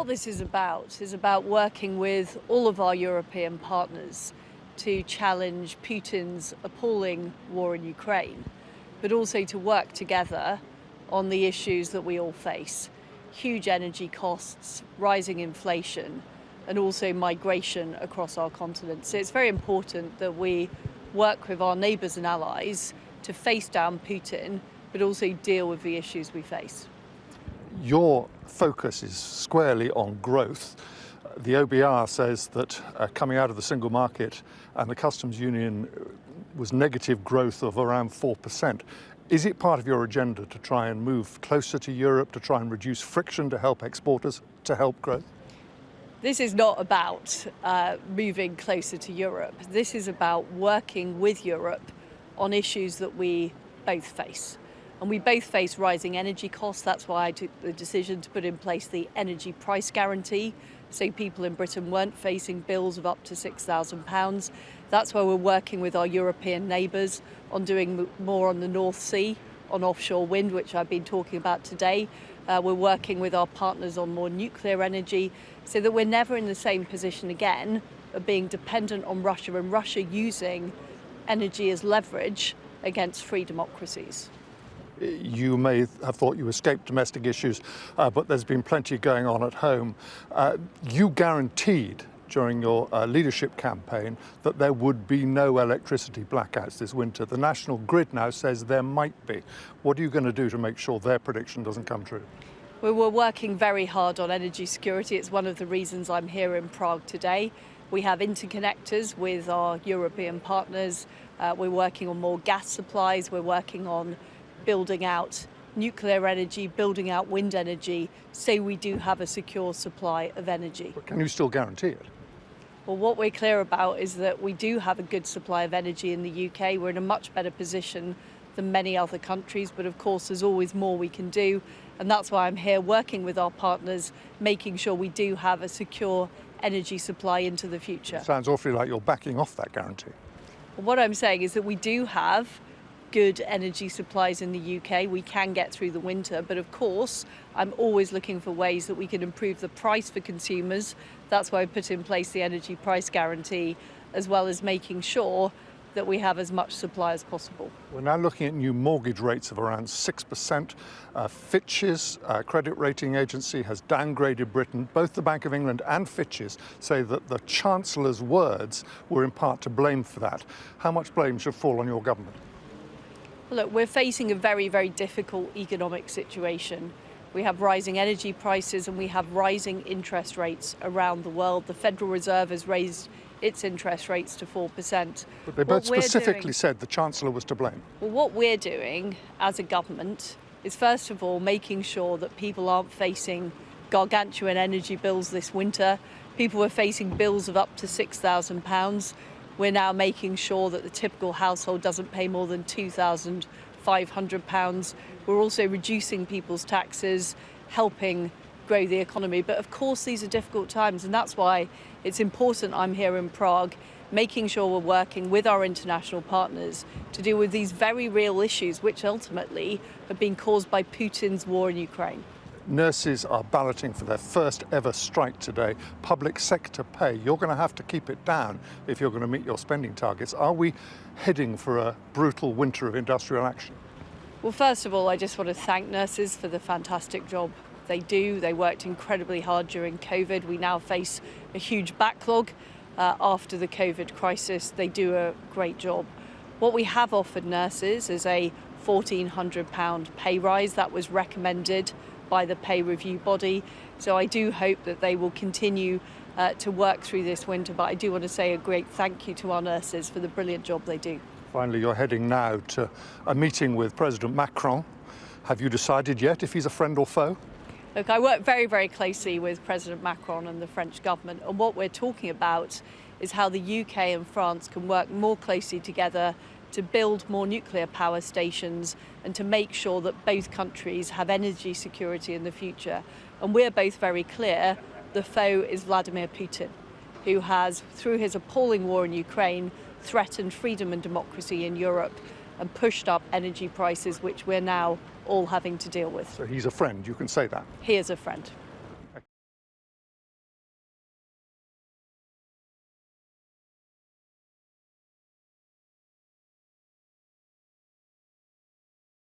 What this is about working with all of our European partners to challenge Putin's appalling war in Ukraine, but also to work together on the issues that we all face. Huge energy costs, rising inflation, and also migration across our continent. So it's very important that we work with our neighbours and allies to face down Putin, but also deal with the issues we face. Your focus is squarely on growth. The OBR says that coming out of the single market and the customs union was negative growth of around 4%. Is it part of your agenda to try and move closer to Europe, to try and reduce friction, to help exporters, to help growth? This is not about moving closer to Europe. This is about working with Europe on issues that we both face. And we both face rising energy costs. That's why I took the decision to put in place the energy price guarantee, so people in Britain weren't facing bills of up to £6,000. That's why we're working with our European neighbours on doing more on the North Sea, on offshore wind, which I've been talking about today. We're working with our partners on more nuclear energy, so that we're never in the same position again of being dependent on Russia and Russia using energy as leverage against free democracies. You may have thought you escaped domestic issues, but there's been plenty going on at home. You guaranteed during your leadership campaign that there would be no electricity blackouts this winter. The national grid now says there might be. What are you going to do to make sure their prediction doesn't come true? Well, we're working very hard on energy security. It's one of the reasons I'm here in Prague today. We have interconnectors with our European partners. We're working on more gas supplies. We're working on building out nuclear energy, building out wind energy, so we do have a secure supply of energy. But can you still guarantee it? Well, what we're clear about is that we do have a good supply of energy in the UK. We're in a much better position than many other countries, but of course there's always more we can do. And that's why I'm here working with our partners, making sure we do have a secure energy supply into the future. It sounds awfully like you're backing off that guarantee. Well, what I'm saying is that we do have good energy supplies in the UK. We can get through the winter, but of course I'm always looking for ways that we can improve the price for consumers. That's why I put in place the energy price guarantee, as well as making sure that we have as much supply as possible. We're now looking at new mortgage rates of around 6%. Fitch's credit rating agency has downgraded Britain. Both the Bank of England and Fitch's say that the Chancellor's words were in part to blame for that. How much blame should fall on your government? Look, we're facing a very, very difficult economic situation. We have rising energy prices and we have rising interest rates around the world. The Federal Reserve has raised its interest rates to 4%. But they both specifically said the Chancellor was to blame. Well, what we're doing as a government is, first of all, making sure that people aren't facing gargantuan energy bills this winter. People were facing bills of up to £6,000. We're now making sure that the typical household doesn't pay more than £2,500. We're also reducing people's taxes, helping grow the economy. But of course, these are difficult times, and that's why it's important I'm here in Prague, making sure we're working with our international partners to deal with these very real issues, which ultimately have been caused by Putin's war in Ukraine. Nurses are balloting for their first ever strike today. Public sector pay, you're going to have to keep it down if you're going to meet your spending targets. Are we heading for a brutal winter of industrial action? Well, first of all, I just want to thank nurses for the fantastic job they do. They worked incredibly hard during COVID. We now face a huge backlog after the COVID crisis. They do a great job. What we have offered nurses is a £1,400 pay rise that was recommended by the pay review body. So I do hope that they will continue to work through this winter, but I do want to say a great thank you to our nurses for the brilliant job they do. Finally, you're heading now to a meeting with President Macron. Have you decided yet if he's a friend or foe? Look, I work very, very closely with President Macron and the French government, and what we're talking about is how the UK and France can work more closely together to build more nuclear power stations and to make sure that both countries have energy security in the future. And we're both very clear the foe is Vladimir Putin, who has, through his appalling war in Ukraine, threatened freedom and democracy in Europe and pushed up energy prices, which we're now all having to deal with. So he's a friend, you can say that? He is a friend.